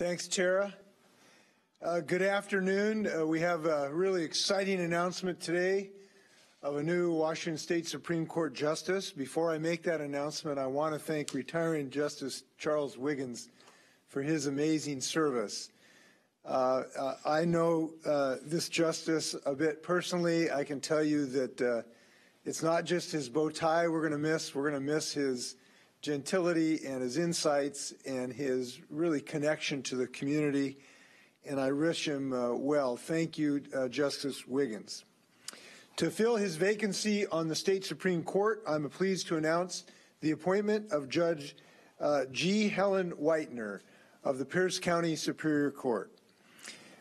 Thanks, Tara. Good afternoon. We have a really exciting announcement today of a new Washington State Supreme Court Justice. Before I make that announcement, I want to thank retiring Justice Charles Wiggins for his amazing service. I know this justice a bit personally. I can tell you that it's not just his bow tie we're going to miss his gentility and his insights and his really connection to the community, and I wish him well. Thank you, Justice Wiggins. To fill his vacancy on the State Supreme Court, I'm pleased to announce the appointment of Judge G. Helen Whitener of the Pierce County Superior Court.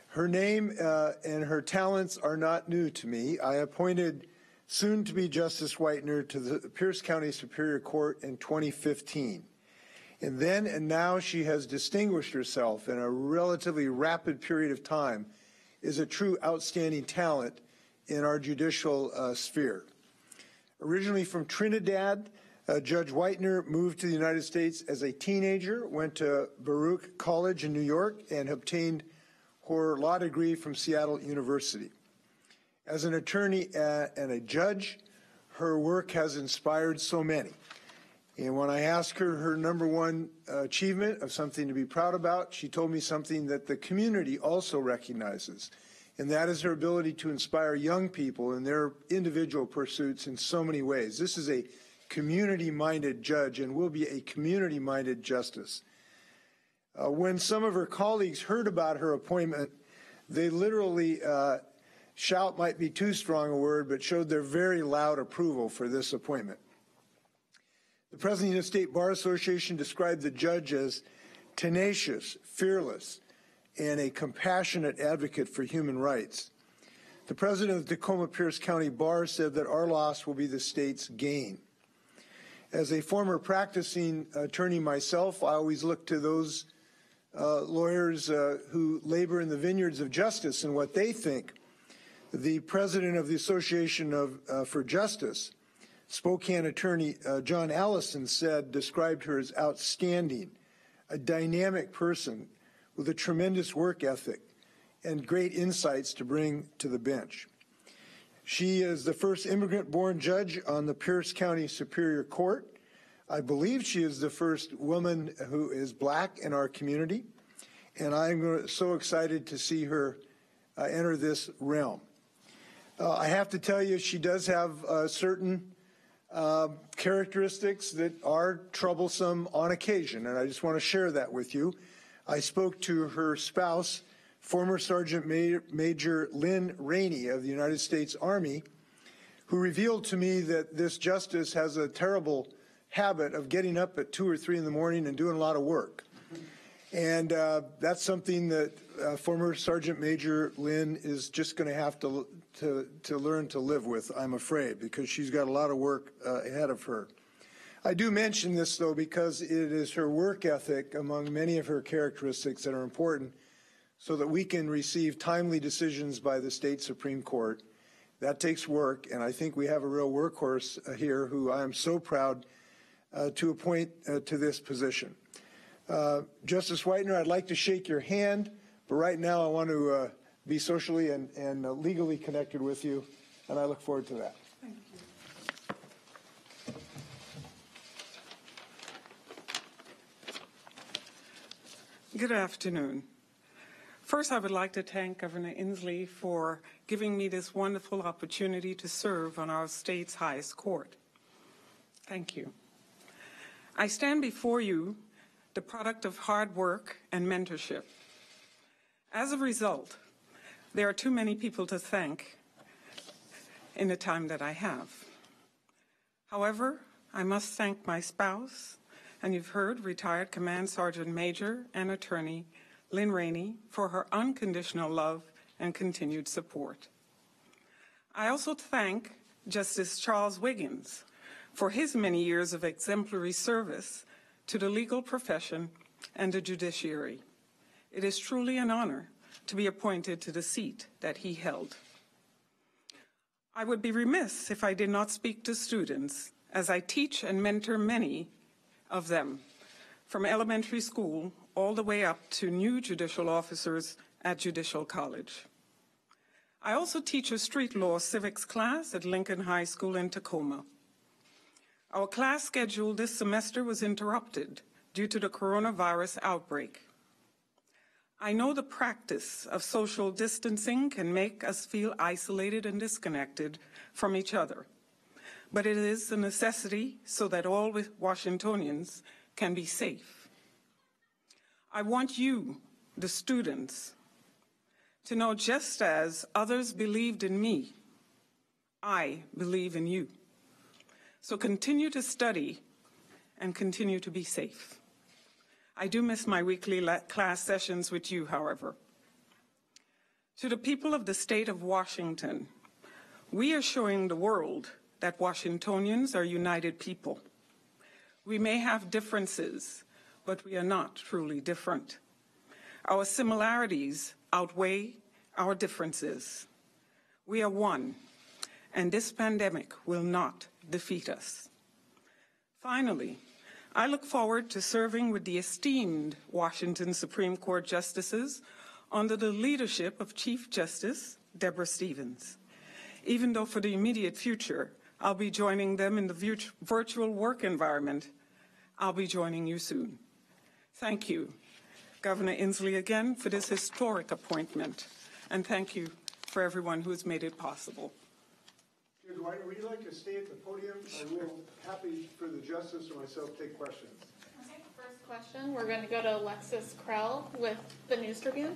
Her name and her talents are not new to me. I appointed soon-to-be Justice Whitener to the Pierce County Superior Court in 2015. And then and now she has distinguished herself in a relatively rapid period of time as a true outstanding talent in our judicial sphere. Originally from Trinidad, Judge Whitener moved to the United States as a teenager, went to Baruch College in New York, and obtained her law degree from Seattle University. As an attorney and a judge, her work has inspired so many. And when I asked her her number one achievement of something to be proud about, she told me something that the community also recognizes, and that is her ability to inspire young people in their individual pursuits in so many ways. This is a community-minded judge and will be a community-minded justice. When some of her colleagues heard about her appointment, they literally shout might be too strong a word, but showed their very loud approval for this appointment. The President of the United States Bar Association described the judge as tenacious, fearless, and a compassionate advocate for human rights. The President of the Tacoma Pierce County Bar said that our loss will be the state's gain. As a former practicing attorney myself, I always look to those lawyers who labor in the vineyards of justice and what they think. The president of the Association for Justice, Spokane attorney John Allison described her as outstanding, a dynamic person with a tremendous work ethic and great insights to bring to the bench. She is the first immigrant-born judge on the Pierce County Superior Court. I believe she is the first woman who is black in our community, and I'm so excited to see her enter this realm. I have to tell you, she does have certain characteristics that are troublesome on occasion, and I just want to share that with you. I spoke to her spouse, former Sergeant Major Lynn Rainey of the United States Army, who revealed to me that this justice has a terrible habit of getting up at 2 or 3 in the morning and doing a lot of work. And that's something that former Sergeant Major Lynn is just going to have to learn to live with, I'm afraid, because she's got a lot of work ahead of her. I do mention this, though, because it is her work ethic among many of her characteristics that are important so that we can receive timely decisions by the state Supreme Court. That takes work, and I think we have a real workhorse here who I am so proud to appoint to this position. Justice Whitener, I'd like to shake your hand, but right now I want to be socially and legally connected with you, and I look forward to that. Thank you. Good afternoon. First, I would like to thank Governor Inslee for giving me this wonderful opportunity to serve on our state's highest court. Thank you. I stand before you the product of hard work and mentorship. As a result, there are too many people to thank in the time that I have. However, I must thank my spouse, and you've heard retired Command Sergeant Major and Attorney Lynn Rainey for her unconditional love and continued support. I also thank Justice Charles Wiggins for his many years of exemplary service to the legal profession and the judiciary. It is truly an honor to be appointed to the seat that he held. I would be remiss if I did not speak to students, as I teach and mentor many of them, from elementary school all the way up to new judicial officers at Judicial College. I also teach a street law civics class at Lincoln High School in Tacoma. Our class schedule this semester was interrupted due to the coronavirus outbreak. I know the practice of social distancing can make us feel isolated and disconnected from each other, but it is a necessity so that all Washingtonians can be safe. I want you, the students, to know just as others believed in me, I believe in you. So continue to study and continue to be safe. I do miss my weekly class sessions with you, however. To the people of the state of Washington, we are showing the world that Washingtonians are united people. We may have differences, but we are not truly different. Our similarities outweigh our differences. We are one, and this pandemic will not defeat us. Finally, I look forward to serving with the esteemed Washington Supreme Court justices under the leadership of Chief Justice Deborah Stevens. Even though for the immediate future, I'll be joining them in the virtual work environment, I'll be joining you soon. Thank you, Governor Inslee, again for this historic appointment, and thank you for everyone who has made it possible. Judge Whitener, would you like to stay at the podium? I will, happy for the justice or myself, take questions. Okay, first question, we're going to go to Alexis Krell with the News Tribune.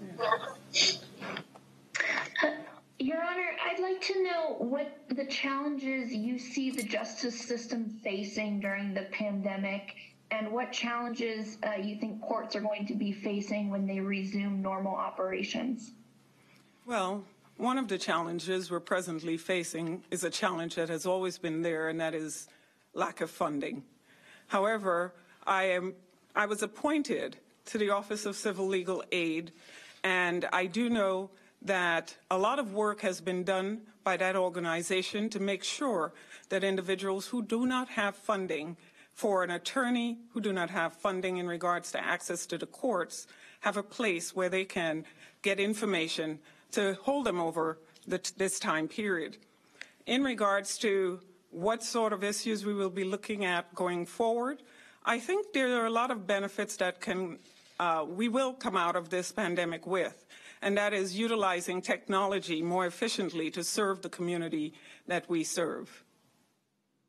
Your Honor, I'd like to know what the challenges you see the justice system facing during the pandemic, and what challenges you think courts are going to be facing when they resume normal operations. Well, one of the challenges we're presently facing is a challenge that has always been there, and that is lack of funding. However, I was appointed to the Office of Civil Legal Aid, and I do know that a lot of work has been done by that organization to make sure that individuals who do not have funding for an attorney, who do not have funding in regards to access to the courts, have a place where they can get information to hold them over this time period. In regards to what sort of issues we will be looking at going forward, I think there are a lot of benefits that we will come out of this pandemic with, and that is utilizing technology more efficiently to serve the community that we serve.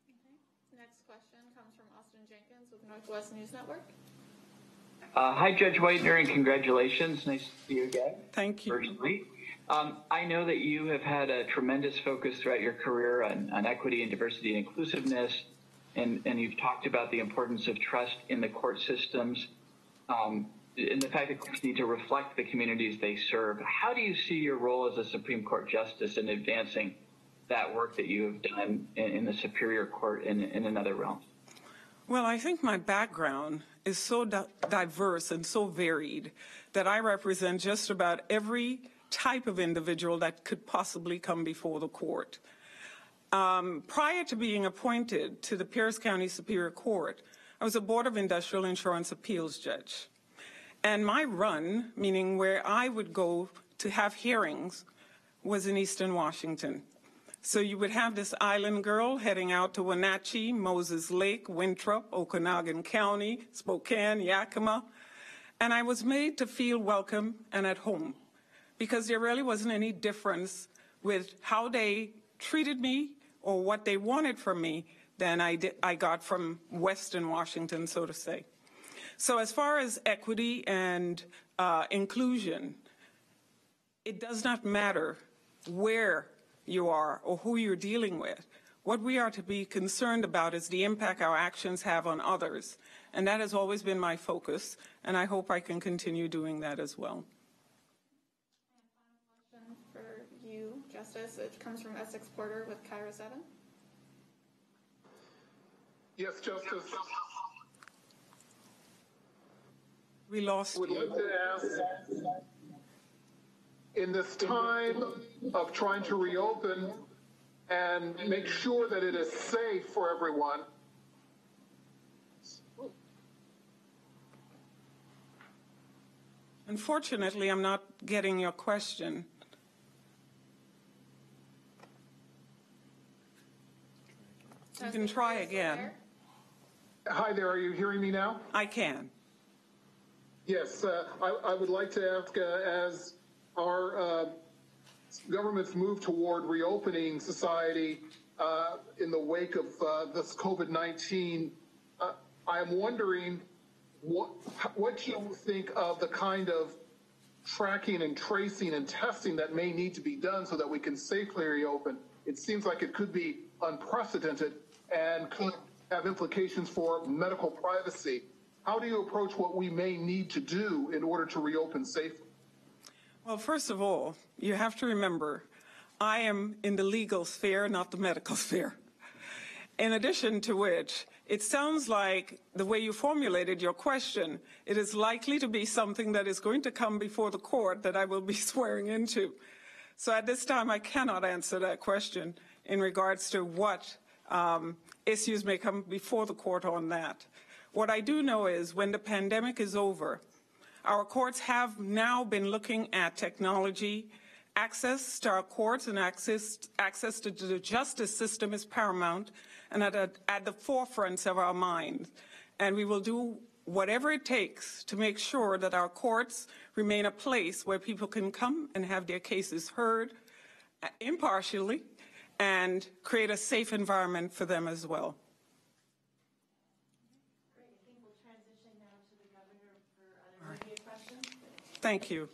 Okay. Next question comes from Austin Jenkins with Northwest News Network. Hi, Judge Whitener, and congratulations. Nice to see you again. Thank you. Personally. I know that you have had a tremendous focus throughout your career on equity and diversity and inclusiveness, and you've talked about the importance of trust in the court systems, and the fact that courts need to reflect the communities they serve. How do you see your role as a Supreme Court justice in advancing that work that you have done in the Superior Court and in other realms? Well, I think my background is so diverse and so varied that I represent just about every type of individual that could possibly come before the court. Prior to being appointed to the Pierce County Superior Court, I was a Board of Industrial Insurance Appeals judge. And my run, meaning where I would go to have hearings, was in Eastern Washington. So you would have this island girl heading out to Wenatchee, Moses Lake, Winthrop, Okanagan County, Spokane, Yakima, and I was made to feel welcome and at home, because there really wasn't any difference with how they treated me or what they wanted from me than I got from Western Washington, so to say. So as far as equity and inclusion, it does not matter where you are or who you're dealing with. What we are to be concerned about is the impact our actions have on others. And that has always been my focus, and I hope I can continue doing that as well. For you, Justice, it comes from Essex Porter with Cairo 7. Yes, Justice. We lost Would you. like to ask, in this time of trying to reopen and make sure that it is safe for everyone, Unfortunately, I'm not getting your question. You can try again. Hi there, are you hearing me now? I can. Yes, I would like to ask, as our governments move toward reopening society in the wake of this COVID-19, I'm wondering what you think of the kind of tracking and tracing and testing that may need to be done so that we can safely reopen. It seems like it could be unprecedented and could have implications for medical privacy. How do you approach what we may need to do in order to reopen safely? Well, first of all, you have to remember, I am in the legal sphere, not the medical sphere. In addition to which, it sounds like the way you formulated your question, it is likely to be something that is going to come before the court that I will be swearing into. So at this time, I cannot answer that question in regards to what issues may come before the court on that. What I do know is when the pandemic is over, our courts have now been looking at technology. Access to our courts and access to the justice system is paramount and at the forefront of our minds. And we will do whatever it takes to make sure that our courts remain a place where people can come and have their cases heard impartially and create a safe environment for them as well. Great. I think we'll transition now to the governor for other media questions. Thank you.